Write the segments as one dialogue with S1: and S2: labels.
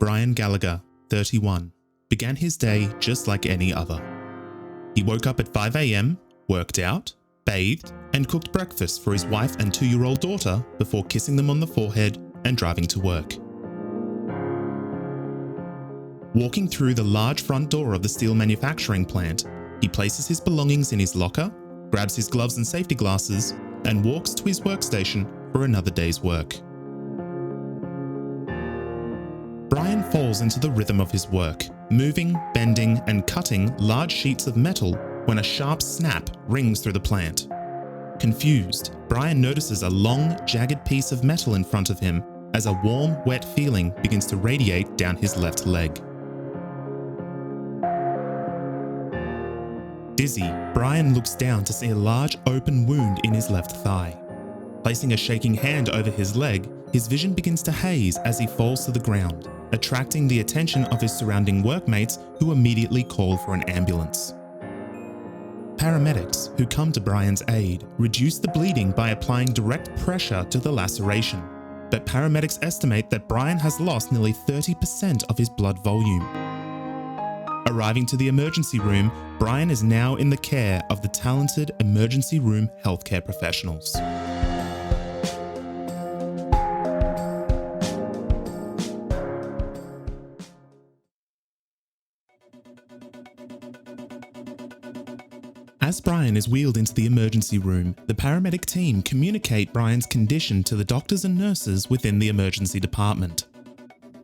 S1: Brian Gallagher, 31, began his day just like any other. He woke up at 5 a.m, worked out, bathed, and cooked breakfast for his wife and 2-year-old daughter before kissing them on the forehead and driving to work. Walking through the large front door of the steel manufacturing plant, he places his belongings in his locker, grabs his gloves and safety glasses, and walks to his workstation for another day's work. Brian falls into the rhythm of his work, moving, bending, and cutting large sheets of metal when a sharp snap rings through the plant. Confused, Brian notices a long, jagged piece of metal in front of him as a warm, wet feeling begins to radiate down his left leg. Dizzy, Brian looks down to see a large open wound in his left thigh. Placing a shaking hand over his leg, his vision begins to haze as he falls to the ground, attracting the attention of his surrounding workmates who immediately call for an ambulance. Paramedics who come to Brian's aid reduce the bleeding by applying direct pressure to the laceration, but paramedics estimate that Brian has lost nearly 30% of his blood volume. Arriving to the emergency room, Brian is now in the care of the talented emergency room healthcare professionals. As Brian is wheeled into the emergency room, the paramedic team communicate Brian's condition to the doctors and nurses within the emergency department.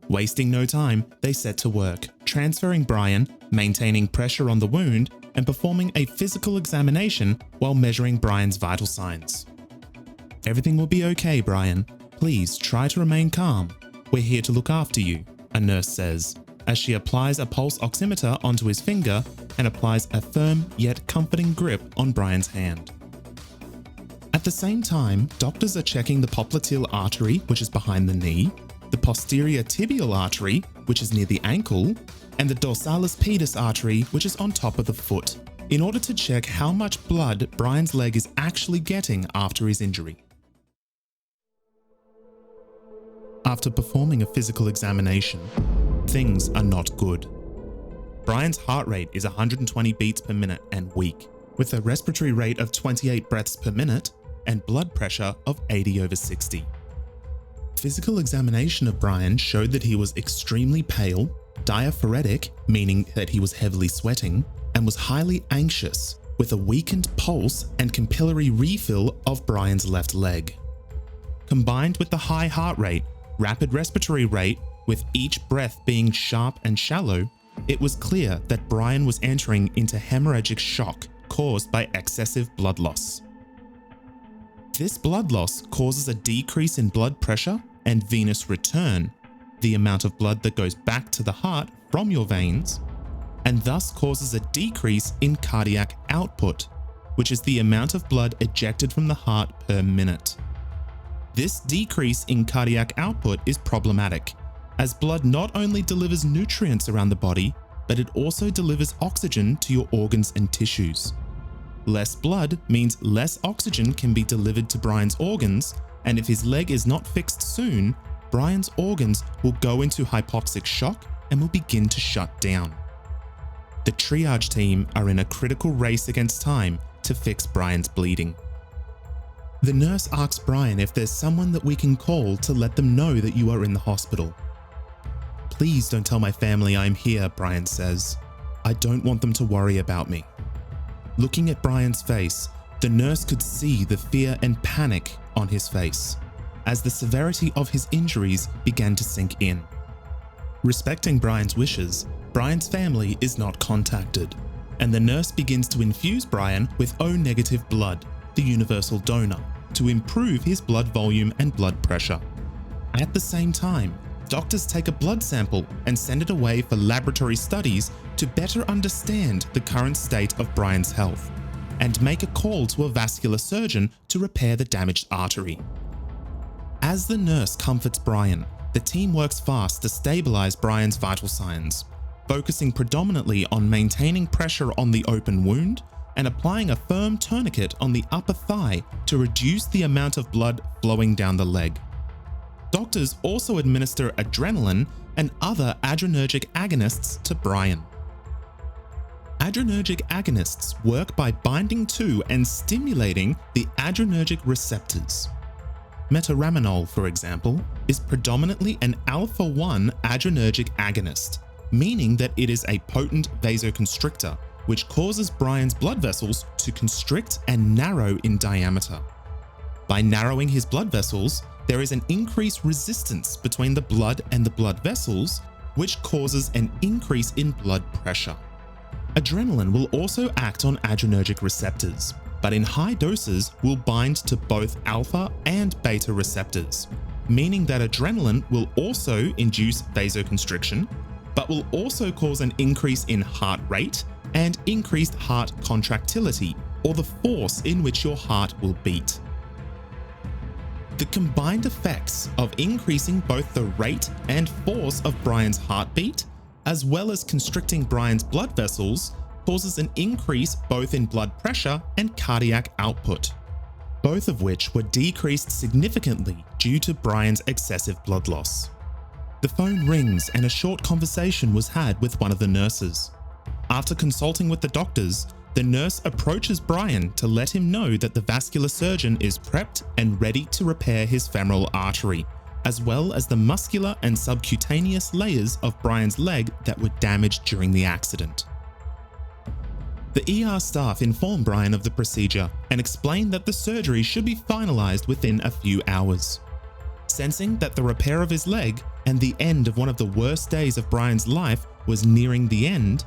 S1: Wasting no time, they set to work, transferring Brian, maintaining pressure on the wound, and performing a physical examination while measuring Brian's vital signs. "Everything will be okay, Brian. Please try to remain calm. We're here to look after you," a nurse says, as she applies a pulse oximeter onto his finger and applies a firm yet comforting grip on Brian's hand. At the same time, doctors are checking the popliteal artery, which is behind the knee, the posterior tibial artery, which is near the ankle, and the dorsalis pedis artery, which is on top of the foot, in order to check how much blood Brian's leg is actually getting after his injury. After performing a physical examination, things are not good. Brian's heart rate is 120 beats per minute and weak, with a respiratory rate of 28 breaths per minute and blood pressure of 80/60. Physical examination of Brian showed that he was extremely pale, diaphoretic, meaning that he was heavily sweating, and was highly anxious, with a weakened pulse and capillary refill of Brian's left leg. Combined with the high heart rate, rapid respiratory rate, with each breath being sharp and shallow, it was clear that Brian was entering into hemorrhagic shock caused by excessive blood loss. This blood loss causes a decrease in blood pressure and venous return, the amount of blood that goes back to the heart from your veins, and thus causes a decrease in cardiac output, which is the amount of blood ejected from the heart per minute. This decrease in cardiac output is problematic, as blood not only delivers nutrients around the body, but it also delivers oxygen to your organs and tissues. Less blood means less oxygen can be delivered to Brian's organs, and if his leg is not fixed soon, Brian's organs will go into hypoxic shock and will begin to shut down. The triage team are in a critical race against time to fix Brian's bleeding. The nurse asks Brian if there's someone that we can call to let them know that you are in the hospital. "Please don't tell my family I'm here," Brian says. "I don't want them to worry about me." Looking at Brian's face, the nurse could see the fear and panic on his face, as the severity of his injuries began to sink in. Respecting Brian's wishes, Brian's family is not contacted, and the nurse begins to infuse Brian with O-negative blood, the universal donor, to improve his blood volume and blood pressure. At the same time, doctors take a blood sample and send it away for laboratory studies to better understand the current state of Brian's health, and make a call to a vascular surgeon to repair the damaged artery. As the nurse comforts Brian, the team works fast to stabilize Brian's vital signs, focusing predominantly on maintaining pressure on the open wound and applying a firm tourniquet on the upper thigh to reduce the amount of blood flowing down the leg. Doctors also administer adrenaline and other adrenergic agonists to Brian. Adrenergic agonists work by binding to and stimulating the adrenergic receptors. Metaraminol, for example, is predominantly an alpha-1 adrenergic agonist, meaning that it is a potent vasoconstrictor, which causes Brian's blood vessels to constrict and narrow in diameter. By narrowing his blood vessels, there is an increased resistance between the blood and the blood vessels, which causes an increase in blood pressure. Adrenaline will also act on adrenergic receptors, but in high doses will bind to both alpha and beta receptors, meaning that adrenaline will also induce vasoconstriction, but will also cause an increase in heart rate and increased heart contractility, or the force in which your heart will beat. The combined effects of increasing both the rate and force of Brian's heartbeat, as well as constricting Brian's blood vessels, causes an increase both in blood pressure and cardiac output, both of which were decreased significantly due to Brian's excessive blood loss. The phone rings and a short conversation was had with one of the nurses. After consulting with the doctors, the nurse approaches Brian to let him know that the vascular surgeon is prepped and ready to repair his femoral artery, as well as the muscular and subcutaneous layers of Brian's leg that were damaged during the accident. The ER staff inform Brian of the procedure and explain that the surgery should be finalized within a few hours. Sensing that the repair of his leg and the end of one of the worst days of Brian's life was nearing the end,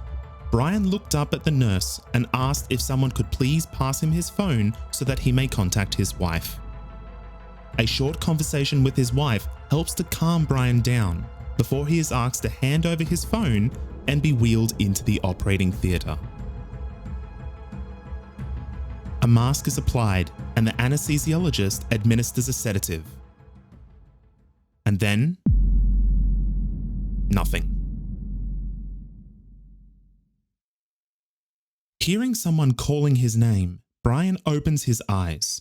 S1: Brian looked up at the nurse and asked if someone could please pass him his phone so that he may contact his wife. A short conversation with his wife helps to calm Brian down before he is asked to hand over his phone and be wheeled into the operating theatre. A mask is applied and the anesthesiologist administers a sedative. And then, nothing. Hearing someone calling his name, Brian opens his eyes.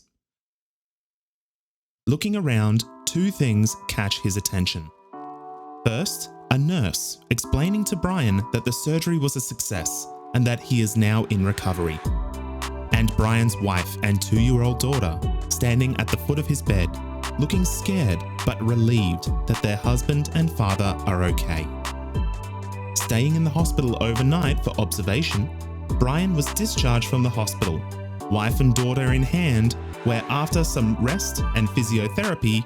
S1: Looking around, two things catch his attention. First, a nurse explaining to Brian that the surgery was a success and that he is now in recovery. And Brian's wife and 2-year-old daughter standing at the foot of his bed, looking scared but relieved that their husband and father are okay. Staying in the hospital overnight for observation, Brian was discharged from the hospital, wife and daughter in hand, where after some rest and physiotherapy,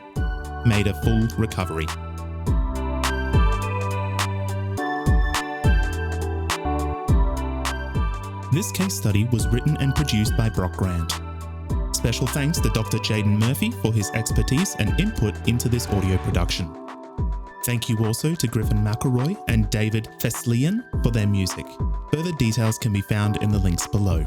S1: made a full recovery. This case study was written and produced by Brock Grant. Special thanks to Dr. Jaden Murphy for his expertise and input into this audio production. Thank you also to Griffin Mcelroy and David Fesliyan for their music. Further details can be found in the links below.